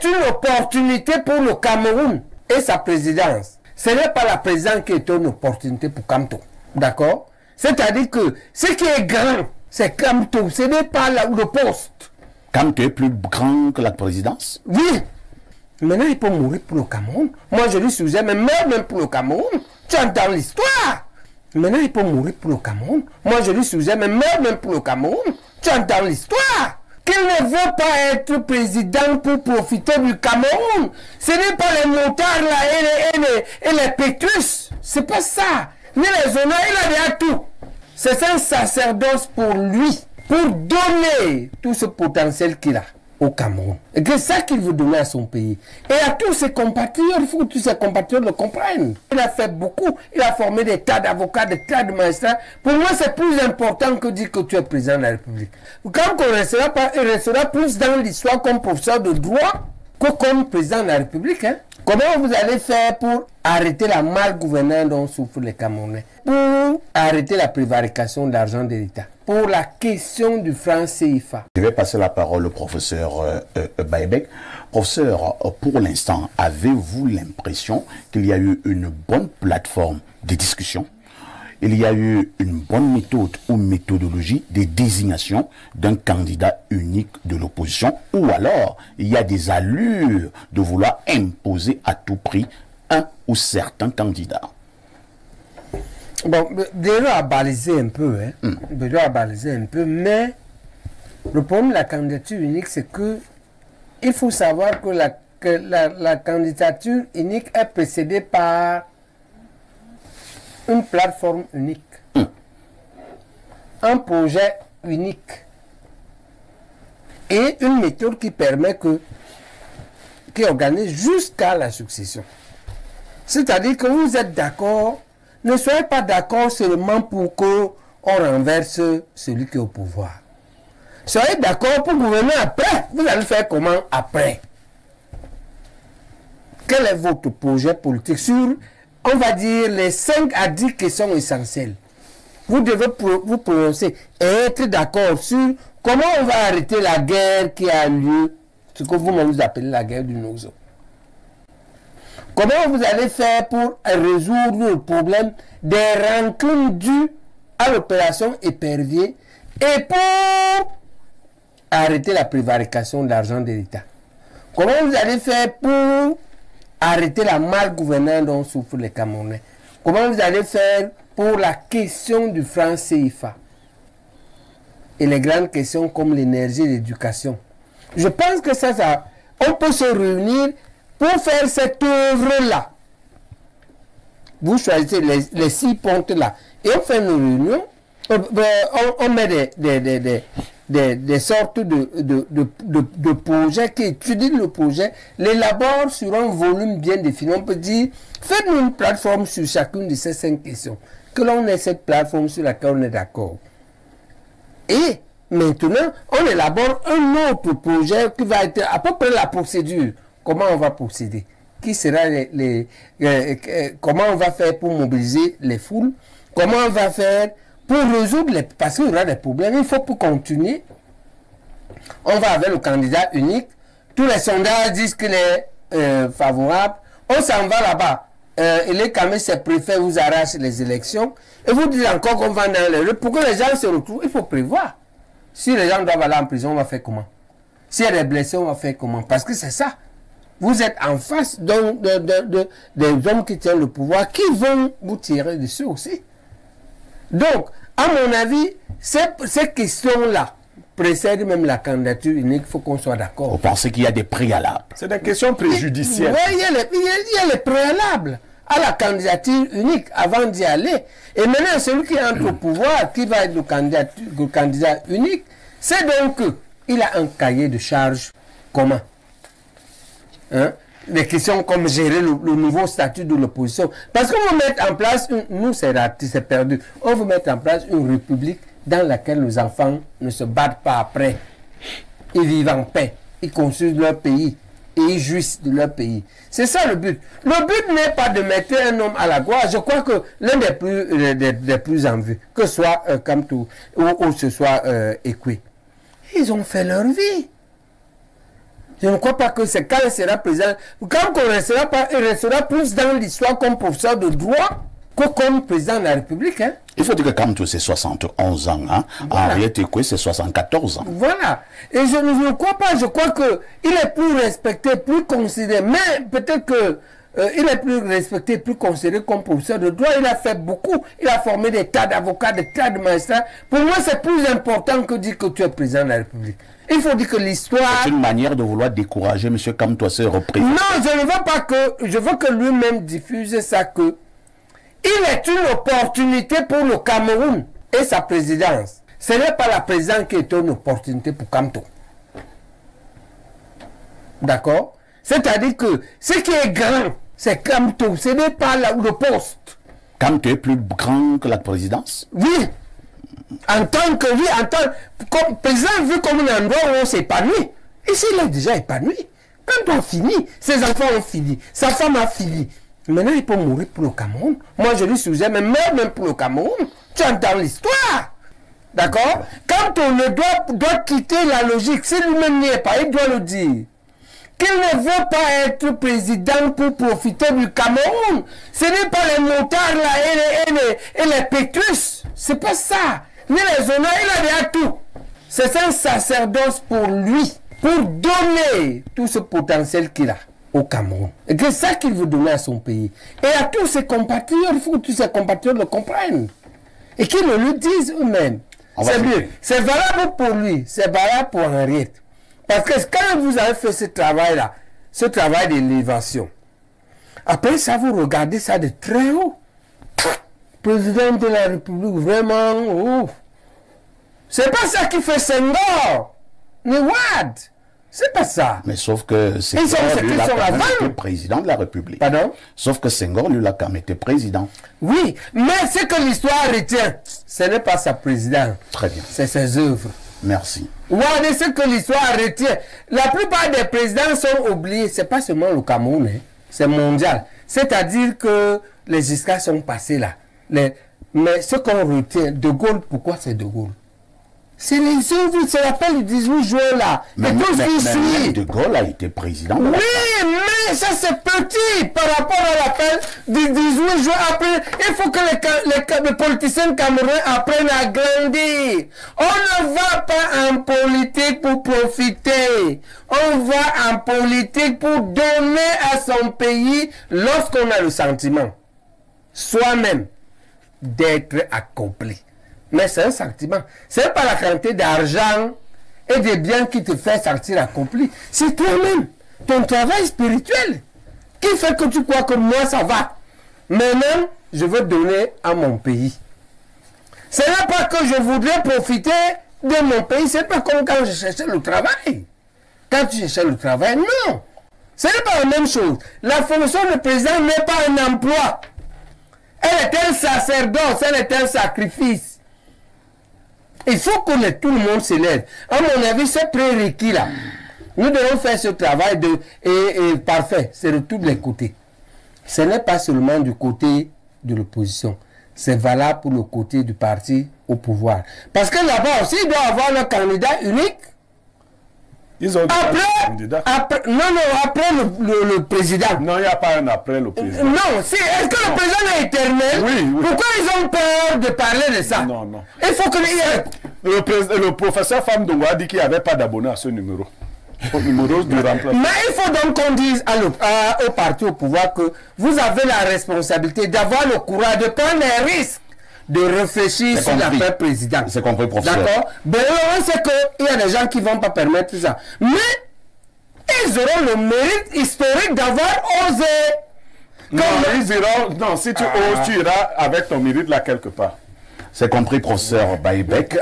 est une opportunité pour le Cameroun et sa présidence. Ce n'est pas la présidence qui est une opportunité pour Kamto. D'accord? C'est-à-dire que ce qui est grand, c'est Kamto. Ce n'est pas le poste. Kamto est plus grand que la présidence? Oui. Maintenant, il peut mourir pour le Cameroun. Moi, je lui suggère, mais même pour le Cameroun. Tu entends l'histoire. Maintenant, il peut mourir pour le Cameroun. Moi, je lui suggère, mais même pour le Cameroun. Tu entends l'histoire. Qu'il ne veut pas être président pour profiter du Cameroun. Ce n'est pas les motards là et les pétrus. C'est pas ça. Ni les honneurs, il a déjà tout. C'est un sacerdoce pour lui. Pour donner tout ce potentiel qu'il a au Cameroun. Et c'est ça qu'il veut donner à son pays. Et à tous ses compatriotes, il faut que tous ses compatriotes le comprennent. Il a fait beaucoup. Il a formé des tas d'avocats, des tas de magistrats. Pour moi, c'est plus important que dire que tu es président de la République. Quand on restera pas, il restera plus dans l'histoire comme professeur de droit que comme président de la République. Hein. Comment vous allez faire pour arrêter la malgouvernance dont souffrent les Camerounais? Pour arrêter la prévarication de l'argent de l'État? Pour la question du franc CFA. Je vais passer la parole au professeur Baïbek. Professeur, pour l'instant, avez-vous l'impression qu'il y a eu une bonne plateforme de discussion? Il y a eu une bonne méthode ou méthodologie de désignation d'un candidat unique de l'opposition, ou alors il y a des allures de vouloir imposer à tout prix un ou certains candidats? Bon, déjà à baliser un peu, hein. Déjà à baliser un peu, mais le problème de la candidature unique, c'est que il faut savoir que la candidature unique est précédée par une plateforme unique, un projet unique et une méthode qui permet qui organise jusqu'à la succession. C'est-à-dire que vous êtes d'accord, ne soyez pas d'accord seulement pour qu'on renverse celui qui est au pouvoir. Soyez d'accord pour gouverner après. Vous allez faire comment après? Quel est votre projet politique sur, on va dire, les 5 à 10 questions essentielles? Vous devez vous prononcer et être d'accord sur comment on va arrêter la guerre qui a lieu, ce que vous-même vous appelez la guerre du Nozo. Comment vous allez faire pour résoudre le problème des rancunes dues à l'opération Épervier et pour arrêter la prévarication de l'argent de l'État? Comment vous allez faire pour arrêter la malgouvernance dont souffrent les Camerounais? Comment vous allez faire pour la question du franc CFA et les grandes questions comme l'énergie et l'éducation? Je pense que ça, on peut se réunir pour faire cette œuvre-là. Vous choisissez les 6 pontes-là et on fait une réunion, on met des sortes de projets qui étudient le projet, l'élaborent sur un volume bien défini. On peut dire, faites-nous une plateforme sur chacune de ces 5 questions, que l'on ait cette plateforme sur laquelle on est d'accord. Et maintenant, on élabore un autre projet qui va être à peu près la procédure. Comment on va procéder? Qui sera comment on va faire pour mobiliser les foules? Comment on va faire pour résoudre parce qu'il y aura des problèmes, il faut pour continuer. On va avec le candidat unique. Tous les sondages disent qu'il est favorable. On s'en va là-bas. Et les caméras, c'est préfet, vous arrache les élections. Et vous dites encore qu'on va dans les rues. Pour que les gens se retrouvent, il faut prévoir. Si les gens doivent aller en prison, on va faire comment? S'il y a des blessés, on va faire comment? Parce que c'est ça. Vous êtes en face des hommes qui tiennent le pouvoir, qui vont vous tirer dessus aussi. Donc, à mon avis, ces questions-là précèdent même la candidature unique, il faut qu'on soit d'accord. Vous pensez qu'il y a des préalables? C'est des questions préjudicielles. Oui, il y a les préalables à la candidature unique avant d'y aller. Et maintenant, celui qui entre au pouvoir, qui va être le candidat unique, c'est donc qu'il a un cahier de charges commun. Hein? Des questions comme gérer le nouveau statut de l'opposition. Parce qu'on veut mettre en place, nous c'est raté, c'est perdu, on veut mettre en place une république dans laquelle nos enfants ne se battent pas après. Ils vivent en paix, ils construisent leur pays et ils jouissent de leur pays. C'est ça le but. Le but n'est pas de mettre un homme à la gloire. Je crois que l'un des plus en vue, que ce soit Kamto ou ce soit Ekwe, ils ont fait leur vie. Je ne crois pas que c'est quand il sera président. Quand on restera pas, il restera plus dans l'histoire comme professeur de droit que comme président de la République. Hein. Il faut dire que Kamto, c'est 71 ans. Hein. Voilà. Henriette Ekwe, c'est 74 ans. Voilà. Et je ne crois pas. Je crois qu'il est plus respecté, plus considéré. Mais peut-être que il est plus respecté, plus considéré comme professeur de droit. Il a fait beaucoup. Il a formé des tas d'avocats, des tas de magistrats. Pour moi, c'est plus important que dire que tu es président de la République. Il faut dire que l'histoire... C'est une manière de vouloir décourager M. Kamto à se représenter. Non, je ne veux pas que... Je veux que lui-même diffuse ça que... Il est une opportunité pour le Cameroun et sa présidence. Ce n'est pas la présidence qui est une opportunité pour Kamto. D'accord? C'est-à-dire que ce qui est grand, c'est Kamto. Ce n'est pas le poste. Kamto est plus grand que la présidence? Oui. En tant que lui, comme président, vu comme un endroit où on s'épanouit. Ici, il est déjà épanoui. Quand on a fini, ses enfants ont fini, sa femme a fini. Maintenant, il peut mourir pour le Cameroun. Moi, je lui suggère, mais meurt même pour le Cameroun. Tu entends l'histoire. D'accord? Quand on doit quitter la logique, si lui-même n'y est pas, il doit le dire. Qu'il ne veut pas être président pour profiter du Cameroun. Ce n'est pas les motards là et les pétrus. C'est pas ça. Ni les honneurs, il a déjà tout. C'est un sacerdoce pour lui, pour donner tout ce potentiel qu'il a au Cameroun. Et que c'est ça qu'il veut donner à son pays. Et à tous ses compatriotes, il faut que tous ses compatriotes le comprennent. Et qu'ils le disent eux-mêmes. C'est mieux. C'est valable pour lui, c'est valable pour Henriette. Parce que quand vous avez fait ce travail-là, ce travail d'élévation, après ça, vous regardez ça de très haut. Président de la République, vraiment, ouf. C'est pas ça qui fait Senghor, ni Wade. C'est pas ça. Mais sauf que Senghor, lui, a quand même été président de la République. Pardon? Sauf que Senghor, lui, a quand même été président. Oui, mais ce que l'histoire retient, ce n'est pas sa présidence. Très bien. C'est ses œuvres. Merci. Regardez ce que l'histoire retient. La plupart des présidents sont oubliés. Ce n'est pas seulement le Cameroun, hein. C'est mondial. C'est-à-dire que les histoires sont passées là. Mais ce qu'on retient, De Gaulle, pourquoi c'est De Gaulle? C'est les œuvres, c'est l'appel du 18 juin là. Mais De Gaulle a été président. Oui, mais ça c'est petit par rapport à l'appel du 18 juin. Après, il faut que les politiciens camerounais apprennent à grandir. On ne va pas en politique pour profiter. On va en politique pour donner à son pays lorsqu'on a le sentiment, soi-même, d'être accompli. Mais c'est un sentiment. Ce n'est pas la quantité d'argent et des biens qui te fait sentir accompli. C'est toi-même, ton travail spirituel, qui fait que tu crois que moi ça va. Maintenant, je veux donner à mon pays. Ce n'est pas que je voudrais profiter de mon pays. Ce n'est pas comme quand je cherchais le travail. Quand tu cherchais le travail, non. Ce n'est pas la même chose. La fonction de président n'est pas un emploi. Elle est un sacerdoce, elle est un sacrifice. Il faut que tout le monde s'élève. À mon avis, c'est prérequis là. Nous devons faire ce travail et parfait. C'est de tous les côtés. Ce n'est pas seulement du côté de l'opposition. C'est valable pour le côté du parti au pouvoir. Parce que là-bas aussi, ils doivent avoir le candidat unique. Ils ont après le président. Non, il n'y a pas un après le président. Non, est-ce que le président est éternel? Oui, oui. Pourquoi ils ont peur de parler de ça? Non, non. Il faut que le professeur Famdongo a dit qu'il n'y avait pas d'abonnés à ce numéro. Au numéro du remplacement. Mais il faut donc qu'on dise au parti au pouvoir que vous avez la responsabilité d'avoir le courage de prendre les risques, de réfléchir sur l'affaire président. C'est compris, professeur. D'accord? Ben, on sait qu'il y a des gens qui ne vont pas permettre ça. Mais ils auront le mérite historique d'avoir osé. Non, ils iront. Non, si tu oses, tu iras avec ton mérite là quelque part. C'est compris, professeur Baïbek.